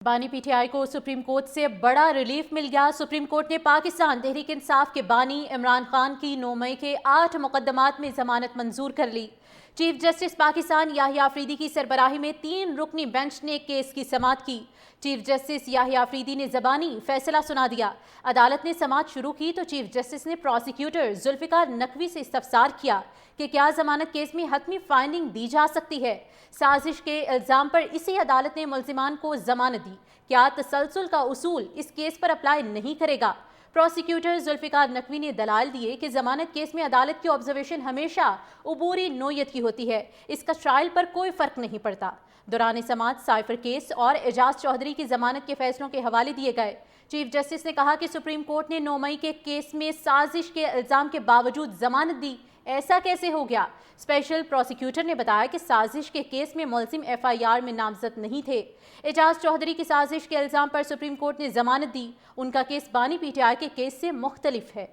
बानी पीटीआई को supreme court से बड़ा रिलीफ मिल गया। सुप्रीम कोर्ट ने पाकिस्तान तहरीक इंसाफ के बानी इमरान खान की 9 मई के 8 मुकदमात में जमानत मंजूर कर ली। चीफ जस्टिस पाकिस्तान याहिया अफरीदी की सरबराही में 3 रुकनी बेंच ने केस की समाअत की। चीफ जस्टिस याहिया अफरीदी ने ज़बानी फैसला सुना दिया। अदालत ने समाअत शुरू की तो चीफ जस्टिस ने प्रोसिक्यूटर जुल्फ़िकार नकवी से इस्तफसार किया कि क्या जमानत केस में हतमी फाइंडिंग दी जा सकती है। साजिश के इल्ज़ाम पर इसी अदालत ने मुल्ज़िमान को जमानत दी। क्या तसलसल का उसूल इस केस पर अप्लाई नहीं करेगा। प्रोसिक्यूटर जुल्फ़िकार नकवी ने दलाल दिए कि जमानत केस में अदालत की ऑब्जर्वेशन हमेशा उबूरी नोयत की होती है, इसका ट्रायल पर कोई फर्क नहीं पड़ता। दौरान समाअत साइफर केस और एजाज चौधरी की जमानत के फैसलों के हवाले दिए गए। चीफ जस्टिस ने कहा कि सुप्रीम कोर्ट ने 9 मई के केस में साजिश के इल्ज़ाम के बावजूद जमानत दी, ऐसा कैसे हो गया। स्पेशल प्रोसिक्यूटर ने बताया कि साजिश के केस में मुल्ज़िम FIR में नामजद नहीं थे। एजाज चौधरी की साजिश के इल्ज़ाम पर सुप्रीम कोर्ट ने जमानत दी। उनका केस बानी PTI के केस से मुख्तलिफ है।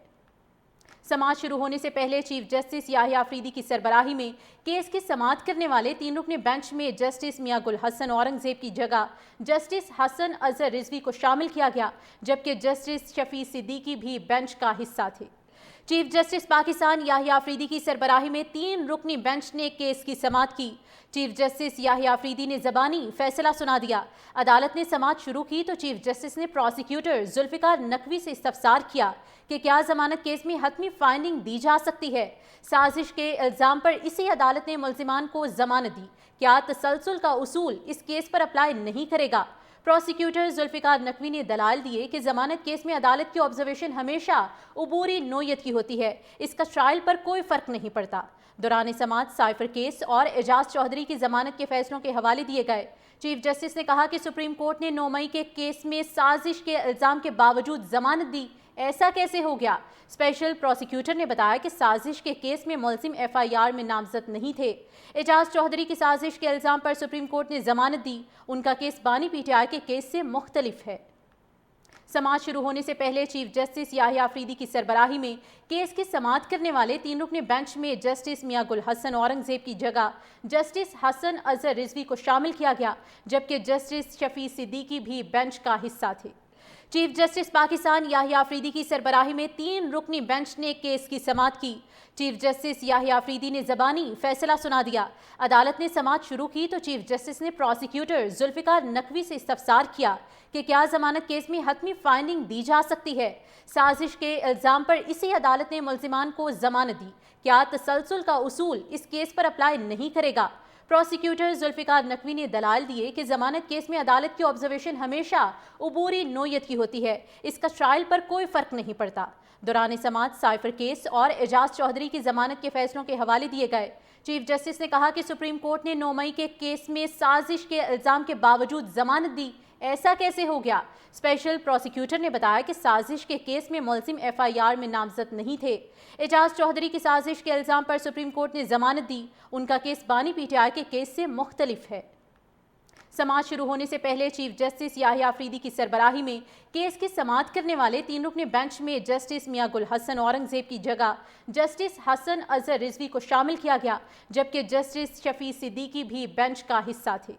समाअत शुरू होने से पहले चीफ जस्टिस याहिया अफरीदी की सरबराही में केस की समाअत करने वाले 3 रुकनी बेंच में जस्टिस मियां गुल हसन औरंगजेब की जगह जस्टिस हसन अजहर रिजवी को शामिल किया गया, जबकि जस्टिस शफी सिद्दीकी भी बेंच का हिस्सा थे। चीफ जस्टिस पाकिस्तान याहिया अफरीदी की सरबराही में 3 रुकनी बेंच ने केस की समाअत की। चीफ जस्टिस याहिया अफरीदी ने ज़बानी फैसला सुना दिया। अदालत ने समाअत शुरू की तो चीफ जस्टिस ने प्रोसिक्यूटर जुल्फ़िकार नकवी से इस्तफसार किया कि क्या जमानत केस में हतमी फाइंडिंग दी जा सकती है। साजिश के इल्ज़ाम पर इसी अदालत ने मुल्ज़िमान को जमानत दी। क्या तसलसल का उसूल इस केस पर अप्लाई नहीं करेगा। प्रोसिक्यूटर जुल्फ़िकार नकवी ने दलाल दिए कि जमानत केस में अदालत की ऑब्जर्वेशन हमेशा उबूरी नोयत की होती है, इसका ट्रायल पर कोई फर्क नहीं पड़ता। दौरान समाअत साइफर केस और एजाज चौधरी की जमानत के फैसलों के हवाले दिए गए। चीफ जस्टिस ने कहा कि सुप्रीम कोर्ट ने 9 मई के केस में साजिश के इल्ज़ाम के बावजूद जमानत दी, ऐसा कैसे हो गया। स्पेशल प्रोसिक्यूटर ने बताया कि साजिश के केस में मुल्ज़िम FIR में नामजद नहीं थे। एजाज चौधरी की साजिश के इल्ज़ाम पर सुप्रीम कोर्ट ने जमानत दी। उनका केस बानी PTI के केस से मुख्तलिफ है। समाअत शुरू होने से पहले चीफ जस्टिस याहिया अफरीदी की सरबराही में केस की समाअत करने वाले 3 रुकनी बेंच में जस्टिस मियां गुल हसन औरंगजेब की जगह जस्टिस हसन अजहर रिजवी को शामिल किया गया, जबकि जस्टिस शफी सिद्दीकी भी बेंच का हिस्सा थे। चीफ जस्टिस पाकिस्तान याहिया अफरीदी की सरबराही में 3 रुकनी बेंच ने केस की समाअत की। चीफ जस्टिस याहिया अफरीदी ने ज़बानी फैसला सुना दिया। अदालत ने समाअत शुरू की तो चीफ जस्टिस ने प्रोसिक्यूटर जुल्फ़िकार नकवी से इस्तफसार किया कि क्या जमानत केस में हतमी फाइंडिंग दी जा सकती है। साजिश के इल्ज़ाम पर इसी अदालत ने मुल्ज़िमान को जमानत दी। क्या तसलसल का उसूल इस केस पर अप्लाई नहीं करेगा। प्रोसिक्यूटर जुल्फ़िकार नकवी ने दलाल दिए कि जमानत केस में अदालत की ऑब्जर्वेशन हमेशा उबूरी नोयत की होती है, इसका ट्रायल पर कोई फर्क नहीं पड़ता। दौरान समाअत साइफर केस और एजाज चौधरी की जमानत के फैसलों के हवाले दिए गए। चीफ जस्टिस ने कहा कि सुप्रीम कोर्ट ने 9 मई के केस में साजिश के इल्ज़ाम के बावजूद जमानत दी, ऐसा कैसे हो गया। स्पेशल प्रोसिक्यूटर ने बताया कि साजिश के केस में मुल्ज़िम FIR में नामजद नहीं थे। एजाज चौधरी की साजिश के इल्ज़ाम पर सुप्रीम कोर्ट ने जमानत दी। उनका केस बानी PTI के केस से मुख्तलिफ है। समाअत शुरू होने से पहले चीफ जस्टिस याहिया अफरीदी की सरबराही में केस की समाअत करने वाले 3 रुकनी बेंच में जस्टिस मियां गुल हसन औरंगजेब की जगह जस्टिस हसन अजहर रिजवी को शामिल किया गया, जबकि जस्टिस शफी सिद्दीकी भी बेंच का हिस्सा थे।